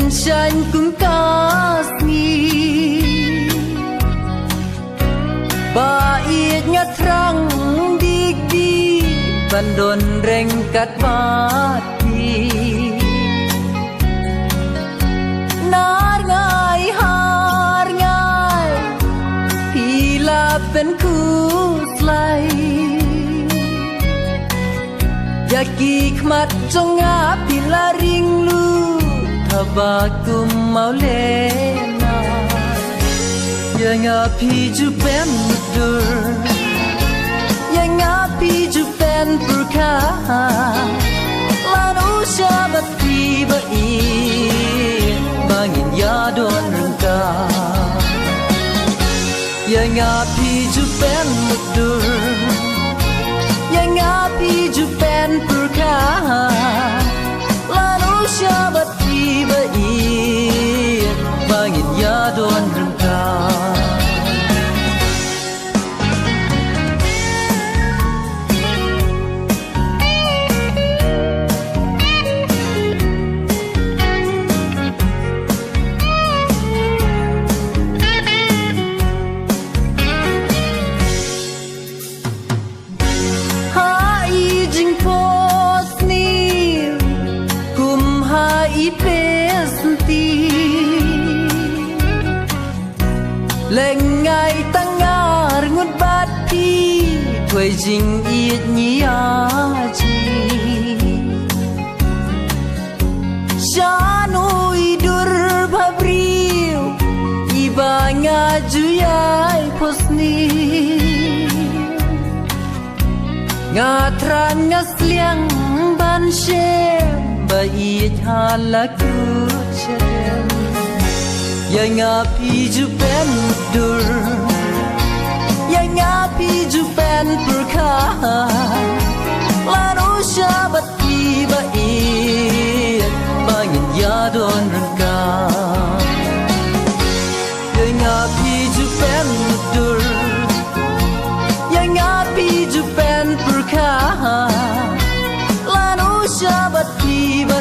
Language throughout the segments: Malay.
Shine kung kasni Bait nga trang digdi Bandon rengkat mati Nar ngai har ngai Pila pen kuslai Yaki khmat jonga pila ring lu Tabakum maulena Yang api jupen dur Yang api jupen purka Lanu syabat tiba Bangin yadon rengka Yang api jupen dur Yang api jupen purka Lanu syabat tiba Bangin yadon rengka Lengai tangar ngut bati Tuai jing iet nyiaji Shanu idur babriu Iba ngajuyai posni Ngatran ngasliang ban shem Ba iet halaku cedem Yang api jupen dur Yang api jupen purka Lanu syabat tiba Bangin yadon rengka Yang api jupen dur Yang api jupen purka Lanu syabat tiba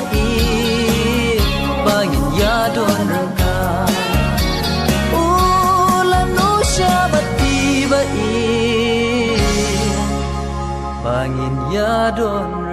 Bangin yadon rengka Bangin yadon